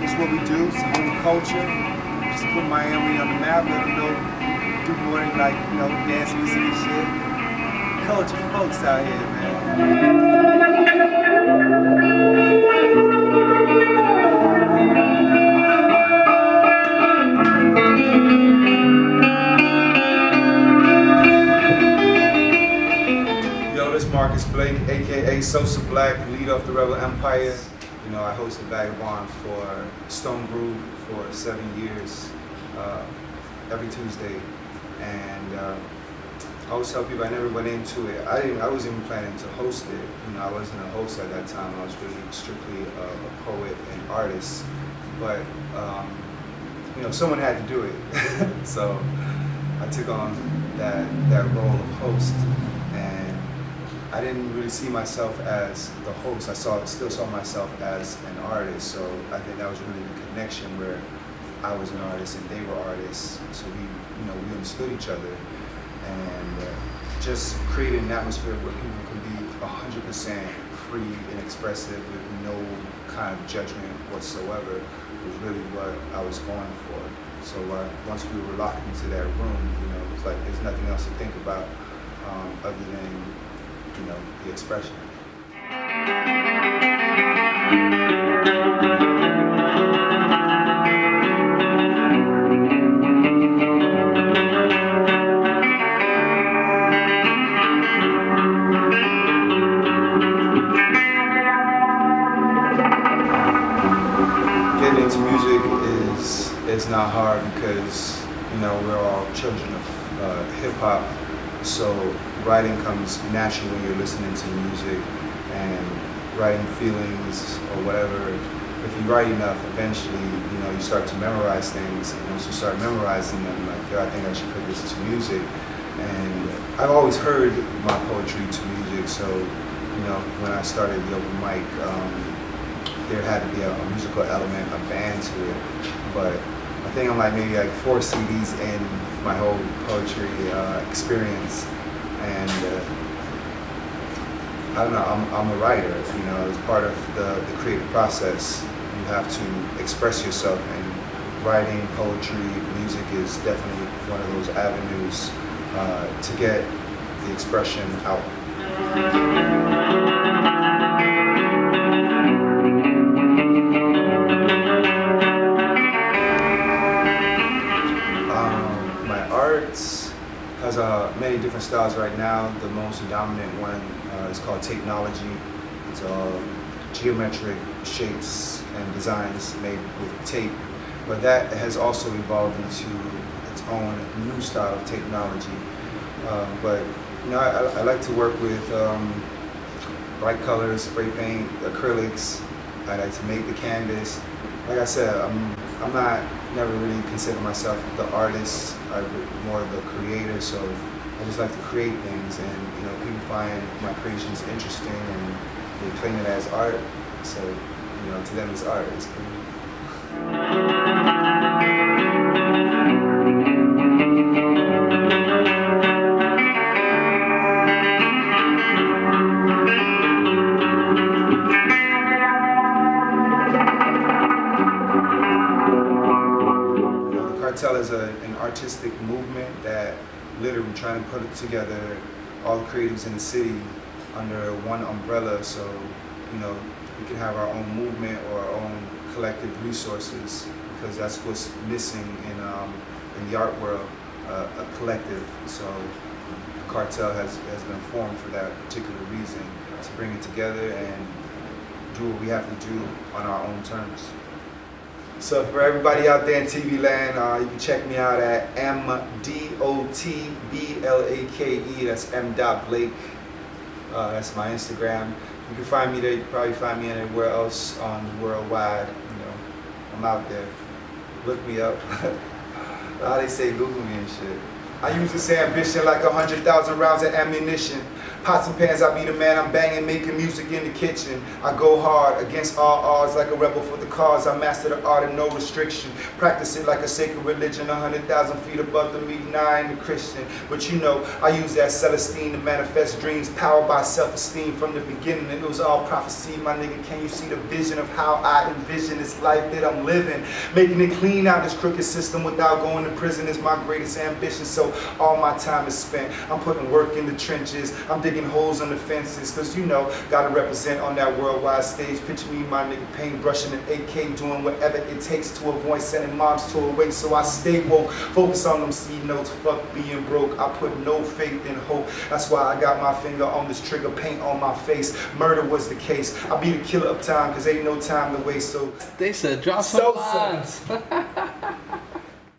It's what we do. It's home culture. Just put Miami on the map. Let them know. Do more than like, dance music and shit. Culture folks out here, man. Yo, this Marcus Blake, aka Sosa Black, lead of the Rebel Empire. I hosted Vagabond for Stone Groove for 7 years, every Tuesday, and I always tell people I never went into it. I wasn't even planning to host it. I wasn't a host at that time. I was really strictly a poet and artist, but someone had to do it, so I took on that role of host. And I didn't really see myself as the host. I still saw myself as an artist. So I think that was really the connection where I was an artist and they were artists. So we understood each other, and just creating an atmosphere where people can be 100% free and expressive with no kind of judgment whatsoever was really what I was going for. So once we were locked into that room, it was like there's nothing else to think about other than the expression. Getting into music is not hard because we're all children of hip hop. So writing comes naturally when you're listening to music and writing feelings or whatever. If you write enough, eventually, you start to memorize things. And once you start memorizing them, like, I think I should put this to music. And I've always heard my poetry to music. So, when I started the open mic, there had to be a musical element, a band to it. But I think I'm maybe 4 CDs in my whole poetry experience, and I don't know. I'm a writer. As part of the creative process, you have to express yourself, and writing, poetry, music is definitely one of those avenues to get the expression out. Has many different styles right now. The most dominant one is called tapenology. It's geometric shapes and designs made with tape. But that has also evolved into its own new style of tapenology. But I like to work with bright colors, spray paint, acrylics. I like to make the canvas. Like I said, I'm never really consider myself the artist. I'm more the creator, so I just like to create things, and people find my creations interesting and they claim it as art. So to them it's art. It's cool. Cartel is an artistic movement that literally trying to put together all the creatives in the city under one umbrella, so we can have our own movement or our own collective resources, because that's what's missing in the art world, a collective. So the Cartel has been formed for that particular reason, to bring it together and do what we have to do on our own terms. So for everybody out there in TV land, you can check me out at MDot Blake. That's MDot Blake. That's my Instagram. You can find me there. You can probably find me anywhere else on the worldwide. I'm out there. Look me up. How they say Google me and shit. I usually say ambition like 100,000 rounds of ammunition. Pots and pans, I be the man, I'm banging, making music in the kitchen. I go hard against all odds like a rebel for the cause. I master the art of no restriction. Practice it like a sacred religion, 100,000 feet above the meat, and I ain't a Christian. But you know, I use that Celestine to manifest dreams, powered by self-esteem from the beginning. It was all prophecy, my nigga. Can you see the vision of how I envision this life that I'm living? Making it clean out this crooked system without going to prison is my greatest ambition. So all my time is spent. I'm putting work in the trenches. I'm digging holes in the fences. Cause you know, gotta represent on that worldwide stage. Picture me, my nigga, paintbrushing an AK, doing whatever it takes to avoid sending moms to awake. So I stay woke, focus on them C notes, fuck being broke. I put no faith in hope. That's why I got my finger on this trigger, paint on my face. Murder was the case. I be the killer of time, cause ain't no time to waste. So they said drop some lines.